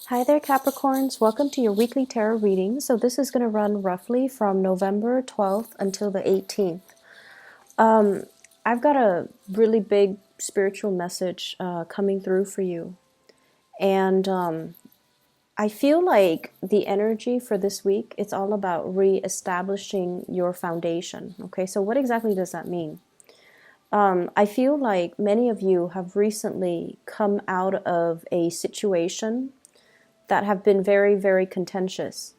Hi there, Capricorns. Welcome to your weekly tarot reading. So this is going to run roughly from November 12th until the 18th. I've got a really big spiritual message coming through for you. And I feel like the energy for this week, it's all about re-establishing your foundation. Okay, so what exactly does that mean? I feel like many of you have recently come out of a situation that have been very, very contentious.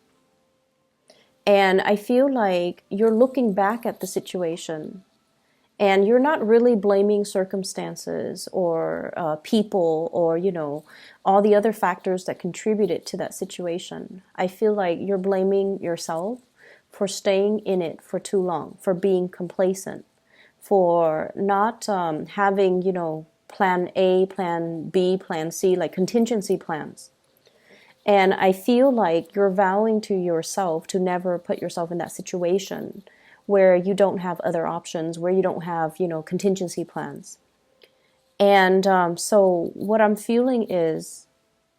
And I feel like you're looking back at the situation and you're not really blaming circumstances or people or, all the other factors that contributed to that situation. I feel like you're blaming yourself for staying in it for too long, for being complacent, for not having, plan A, plan B, plan C, like contingency plans. And I feel like you're vowing to yourself to never put yourself in that situation where you don't have other options, where you don't have, contingency plans. And so what I'm feeling is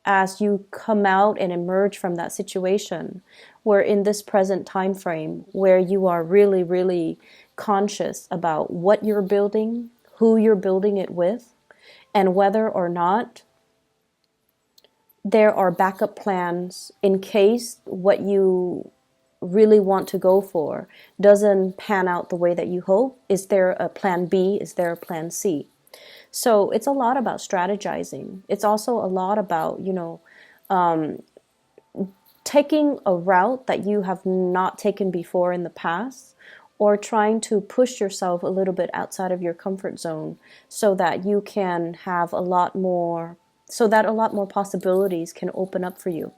as you come out and emerge from that situation, we're in this present time frame where you are really, really conscious about what you're building, who you're building it with, and whether or not there are backup plans in case what you really want to go for doesn't pan out the way that you hope. Is there a plan B? Is there a plan C? So it's a lot about strategizing. It's also a lot about, taking a route that you have not taken before in the past, or trying to push yourself a little bit outside of your comfort zone so that you can have a lot more possibilities can open up for you.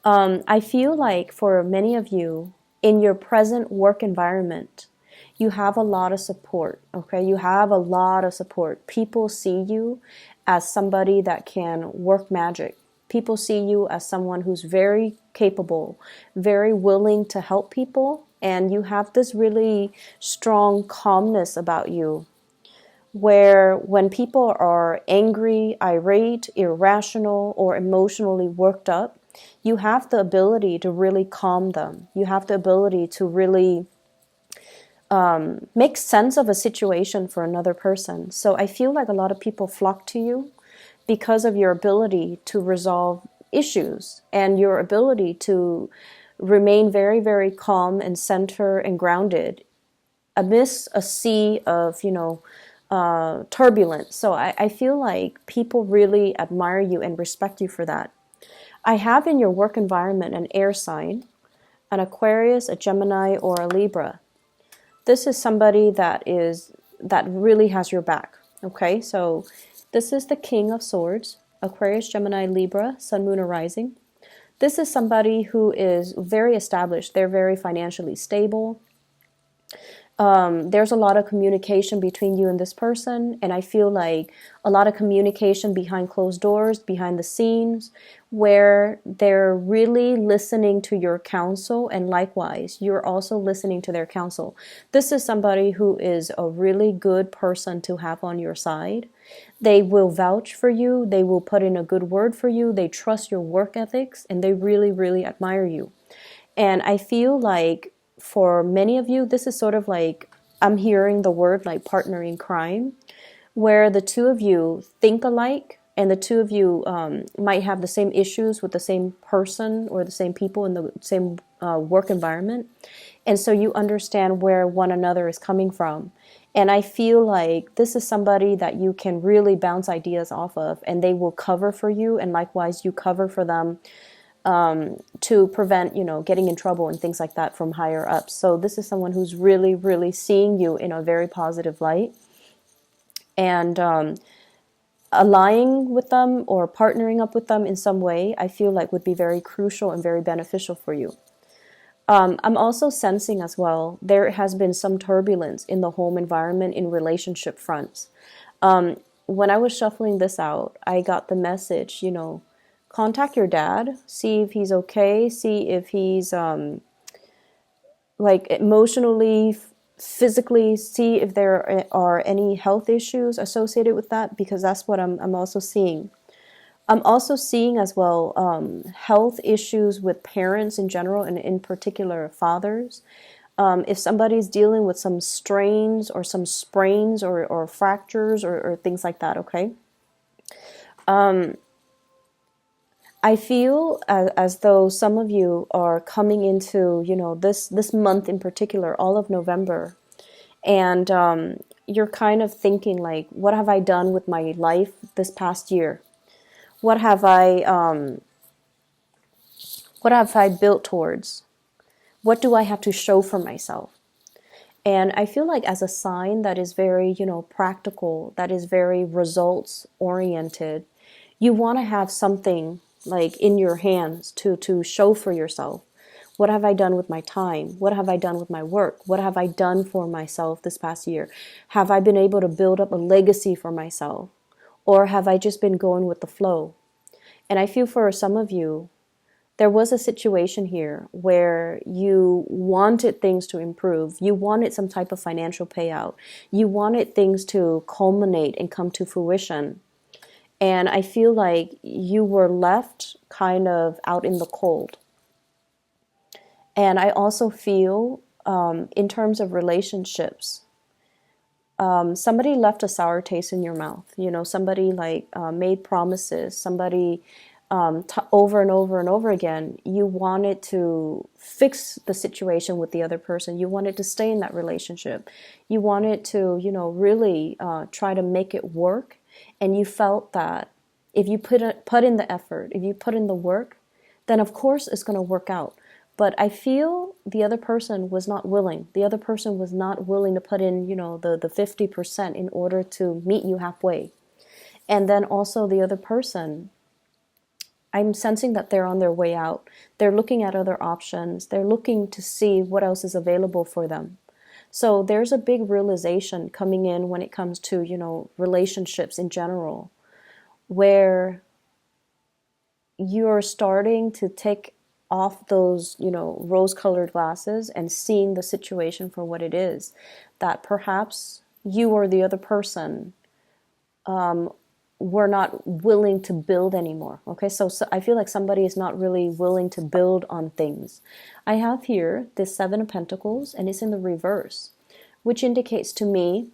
I feel like for many of you in your present work environment, you have a lot of support, okay? You have a lot of support. People see you as somebody that can work magic. People see you as someone who's very capable, very willing to help people, and you have this really strong calmness about you, where when people are angry, irate, irrational, or emotionally worked up, you have the ability to really calm them. You have the ability to really make sense of a situation for another person. So I feel like a lot of people flock to you because of your ability to resolve issues and your ability to remain very, very calm and center and grounded amidst a sea of, turbulence. So I feel like people really admire you and respect you for that. I have in your work environment an air sign, an Aquarius, a Gemini, or a Libra. This is somebody that really has your back. Okay, so this is the King of Swords, Aquarius, Gemini, Libra, Sun, Moon, or Rising. This is somebody who is very established. They're very financially stable. There's a lot of communication between you and this person, and I feel like a lot of communication behind closed doors, behind the scenes, where they're really listening to your counsel, and likewise, you're also listening to their counsel. This is somebody who is a really good person to have on your side. They will vouch for you, they will put in a good word for you, they trust your work ethics, and they really, really admire you. And I feel like for many of you, this is sort of like, I'm hearing the word like partner in crime, where the two of you think alike and the two of you might have the same issues with the same person or the same people in the same work environment. And so you understand where one another is coming from. And I feel like this is somebody that you can really bounce ideas off of, and they will cover for you, and likewise you cover for them, to prevent, getting in trouble and things like that from higher ups. So this is someone who's really, really seeing you in a very positive light. And aligning with them or partnering up with them in some way, I feel like would be very crucial and very beneficial for you. I'm also sensing as well, there has been some turbulence in the home environment in relationship fronts. When I was shuffling this out, I got the message, contact your dad, see if he's okay, see if he's like emotionally, physically, see if there are any health issues associated with that, because that's what I'm also seeing. I'm also seeing as well health issues with parents in general, and in particular fathers. If somebody's dealing with some strains or some sprains or fractures or things like that, okay? I feel as though some of you are coming into, this month in particular, all of November, and you're kind of thinking like, what have I done with my life this past year? What have I built towards? What do I have to show for myself? And I feel like as a sign that is very, practical, that is very results oriented, you want to have something like in your hands to show for yourself. What have I done with my time? What have I done with my work? What have I done for myself this past year? Have I been able to build up a legacy for myself? Or have I just been going with the flow? And I feel for some of you, there was a situation here where you wanted things to improve. You wanted some type of financial payout. You wanted things to culminate and come to fruition. And I feel like you were left kind of out in the cold. And I also feel, in terms of relationships, somebody left a sour taste in your mouth. Somebody like made promises. Somebody over and over and over again, you wanted to fix the situation with the other person. You wanted to stay in that relationship. You wanted to, really try to make it work. And you felt that if you put in the effort, if you put in the work, then of course it's going to work out. But I feel the other person was not willing. The other person was not willing to put in, the 50% in order to meet you halfway. And then also the other person, I'm sensing that they're on their way out. They're looking at other options. They're looking to see what else is available for them. So there's a big realization coming in when it comes to, relationships in general, where you're starting to take off those, rose-colored glasses and seeing the situation for what it is. That perhaps you or the other person were not willing to build anymore. Okay, so I feel like somebody is not really willing to build on things. I have here this Seven of Pentacles, and it's in the reverse, which indicates to me,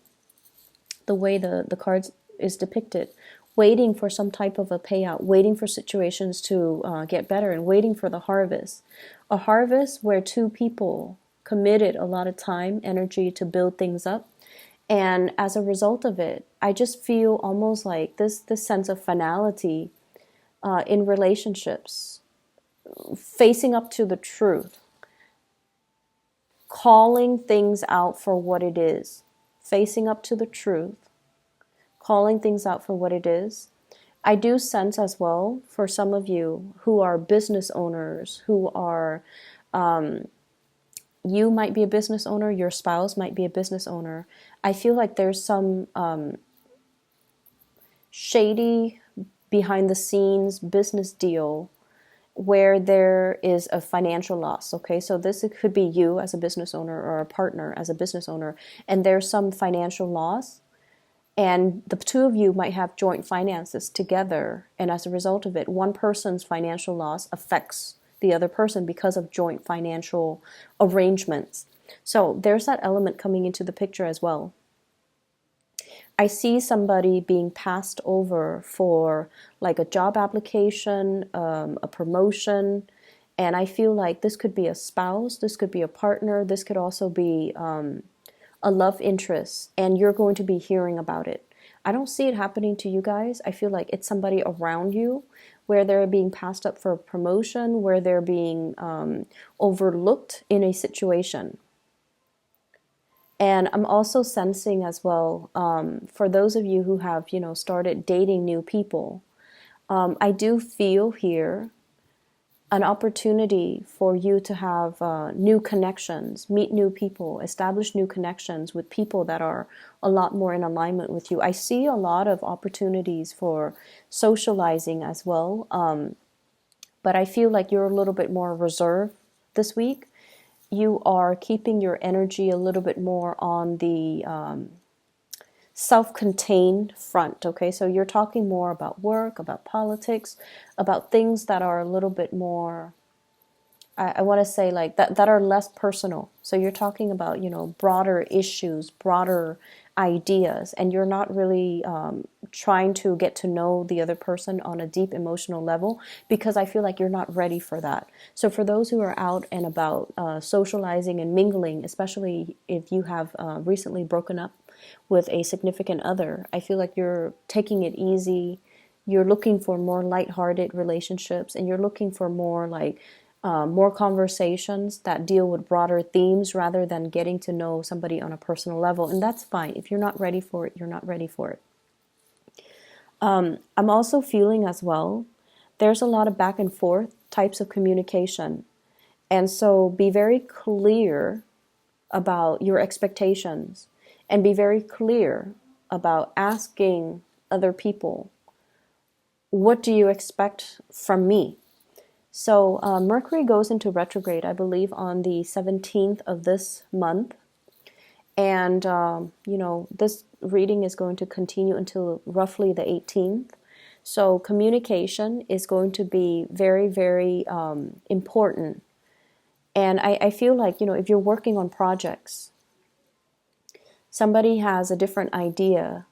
the way the cards is depicted, waiting for some type of a payout, waiting for situations to get better, and waiting for the harvest. A harvest where two people committed a lot of time, energy to build things up. And as a result of it, I just feel almost like this sense of finality in relationships, facing up to the truth, calling things out for what it is, facing up to the truth, calling things out for what it is. I do sense as well for some of you who are business owners, who are, you might be a business owner, your spouse might be a business owner. I feel like there's some shady behind the scenes business deal where there is a financial loss. Okay, so this could be you as a business owner or a partner as a business owner, and there's some financial loss. And the two of you might have joint finances together, and as a result of it, one person's financial loss affects the other person because of joint financial arrangements. So there's that element coming into the picture as well. I see somebody being passed over for like a job application, a promotion, and I feel like this could be a spouse, this could be a partner, this could also be a love interest, and you're going to be hearing about it. I don't see it happening to you guys. I feel like it's somebody around you where they're being passed up for a promotion, where they're being overlooked in a situation. And I'm also sensing as well, for those of you who have, started dating new people, I do feel here an opportunity for you to have new connections, meet new people, establish new connections with people that are a lot more in alignment with you. I see a lot of opportunities for socializing as well, but I feel like you're a little bit more reserved this week. You are keeping your energy a little bit more on the self-contained front, okay? So you're talking more about work, about politics, about things that are a little bit more, I want to say like that are less personal. So you're talking about, broader issues, broader ideas, and you're not really trying to get to know the other person on a deep emotional level, because I feel like you're not ready for that. So for those who are out and about, socializing and mingling, especially if you have recently broken up with a significant other, I feel like you're taking it easy. You're looking for more lighthearted relationships, and you're looking for more like more conversations that deal with broader themes rather than getting to know somebody on a personal level. And that's fine. If you're not ready for it, you're not ready for it. I'm also feeling as well, there's a lot of back and forth types of communication. And so be very clear about your expectations, and be very clear about asking other people, what do you expect from me? So Mercury goes into retrograde, I believe, on the 17th of this month. And, this reading is going to continue until roughly the 18th. So communication is going to be very, very important. And I feel like, if you're working on projects, somebody has a different idea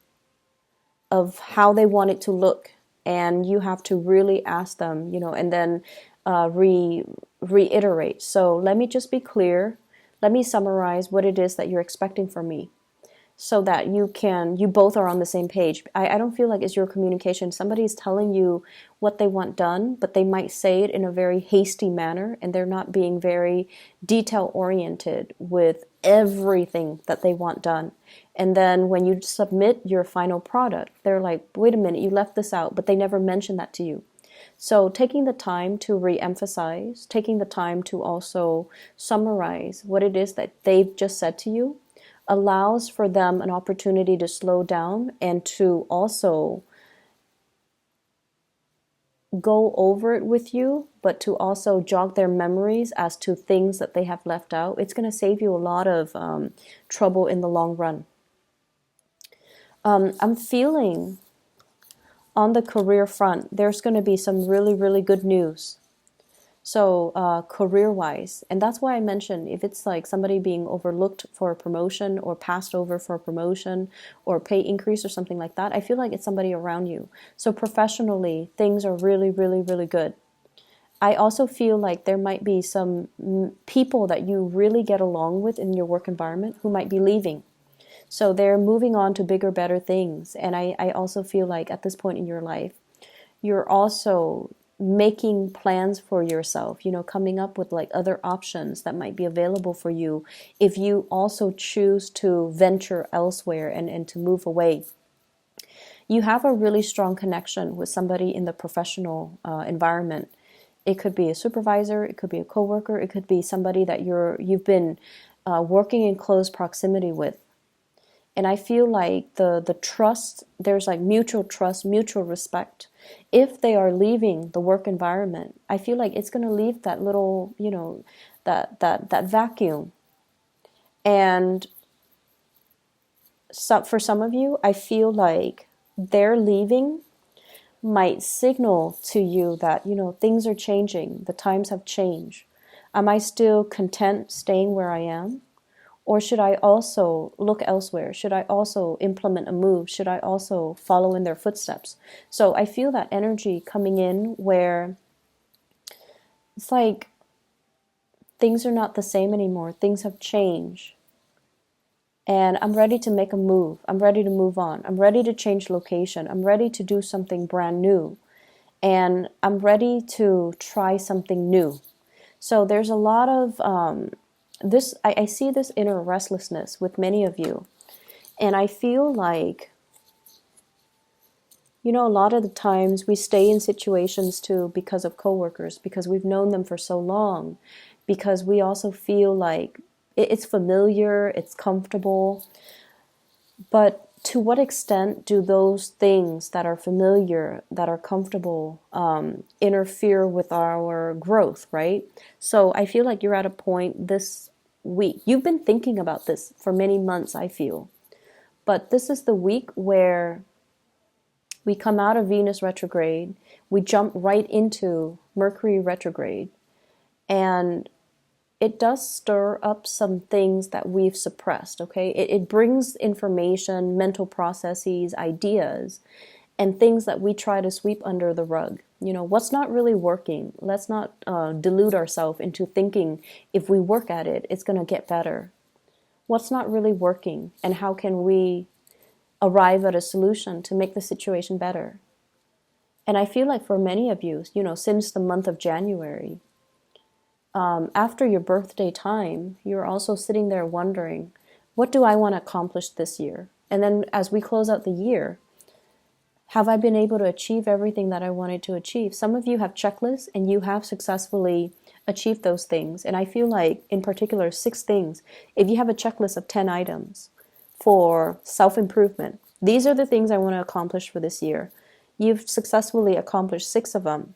of how they want it to look, and you have to really ask them, and then reiterate. So let me just be clear. Let me summarize what it is that you're expecting from me, so that you both are on the same page. I don't feel like it's your communication. Somebody's telling you what they want done, but they might say it in a very hasty manner, and they're not being very detail oriented with everything that they want done. And then when you submit your final product, they're like, wait a minute, you left this out, but they never mentioned that to you. So taking the time to re-emphasize, taking the time to also summarize what it is that they've just said to you, allows for them an opportunity to slow down and to also go over it with you, but to also jog their memories as to things that they have left out. It's going to save you a lot of trouble in the long run. I'm feeling on the career front, there's going to be some really, really good news. So career-wise, and that's why I mentioned if it's like somebody being overlooked for a promotion or passed over for a promotion or pay increase or something like that, I feel like it's somebody around you. So professionally, things are really, really, really good. I also feel like there might be some people that you really get along with in your work environment who might be leaving. So they're moving on to bigger, better things. And I also feel like at this point in your life, you're also making plans for yourself, coming up with like other options that might be available for you if you also choose to venture elsewhere and to move away. You have a really strong connection with somebody in the professional environment. It could be a supervisor, it could be a coworker, it could be somebody that you've been working in close proximity with. And I feel like the trust, there's like mutual trust, mutual respect. If they are leaving the work environment, I feel like it's going to leave that little, that vacuum. And for some of you, I feel like their leaving might signal to you that, things are changing. The times have changed. Am I still content staying where I am? Or should I also look elsewhere? Should I also implement a move? Should I also follow in their footsteps? So I feel that energy coming in where it's like things are not the same anymore. Things have changed. And I'm ready to make a move. I'm ready to move on. I'm ready to change location. I'm ready to do something brand new. And I'm ready to try something new. So there's a lot of I see this inner restlessness with many of you. And I feel like, a lot of the times we stay in situations too because of coworkers, because we've known them for so long, because we also feel like it's familiar, it's comfortable. But to what extent do those things that are familiar, that are comfortable, interfere with our growth, right? So I feel like you're at a point this week. You've been thinking about this for many months, I feel. But this is the week where we come out of Venus retrograde, we jump right into Mercury retrograde, and it does stir up some things that we've suppressed, okay? It brings information, mental processes, ideas, and things that we try to sweep under the rug. You know, what's not really working? Let's not delude ourselves into thinking if we work at it, it's going to get better. What's not really working, and how can we arrive at a solution to make the situation better? And I feel like for many of you, you know, since the month of January, after your birthday time, you're also sitting there wondering, what do I want to accomplish this year? And then as we close out the year, have I been able to achieve everything that I wanted to achieve? Some of you have checklists and you have successfully achieved those things. And I feel like, in particular, 6 things. If you have a checklist of 10 items for self-improvement, these are the things I want to accomplish for this year. You've successfully accomplished 6 of them.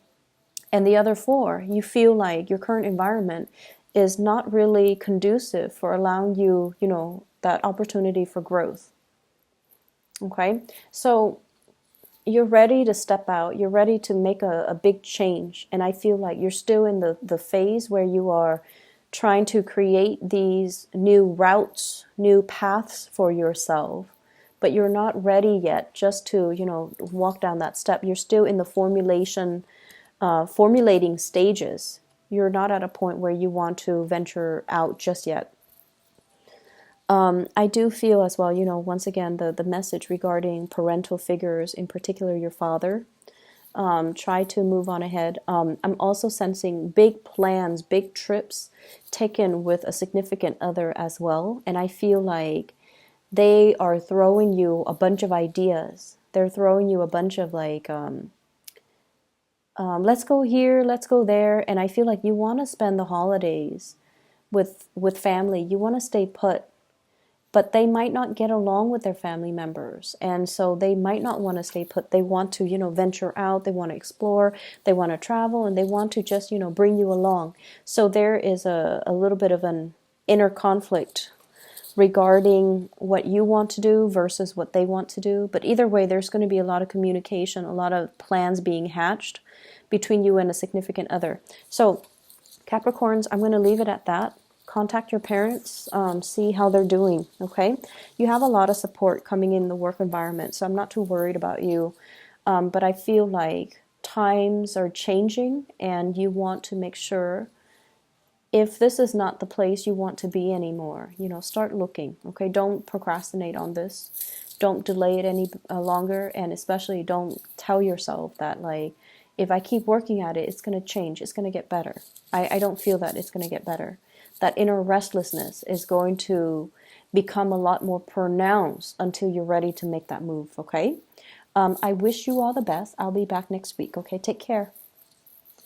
And the other 4, you feel like your current environment is not really conducive for allowing you, you know, that opportunity for growth. Okay? So you're ready to step out. You're ready to make a big change. And I feel like you're still in the phase where you are trying to create these new routes, new paths for yourself. But you're not ready yet just to, you know, walk down that step. You're still in the formulating stages. You're not at a point where you want to venture out just yet. I do feel as well, you know, once again, the message regarding parental figures, in particular your father, try to move on ahead. I'm also sensing big plans, big trips taken with a significant other as well. And I feel like they are throwing you a bunch of ideas. They're throwing you a bunch of like, let's go here, let's go there. And I feel like you want to spend the holidays with family. You want to stay put. But they might not get along with their family members. And so they might not want to stay put. They want to, you know, venture out. They want to explore. They want to travel. And they want to just, you know, bring you along. So there is a little bit of an inner conflict regarding what you want to do versus what they want to do. But either way, there's going to be a lot of communication, a lot of plans being hatched between you and a significant other. So Capricorns, I'm going to leave it at that. Contact your parents, see how they're doing, okay? You have a lot of support coming in the work environment, so I'm not too worried about you. But I feel like times are changing and you want to make sure, if this is not the place you want to be anymore, you know, start looking, okay? Don't procrastinate on this. Don't delay it any longer, and especially don't tell yourself that, like, if I keep working at it, it's going to change, it's going to get better. I don't feel that it's going to get better. That inner restlessness is going to become a lot more pronounced until you're ready to make that move, okay? I wish you all the best. I'll be back next week, okay? Take care.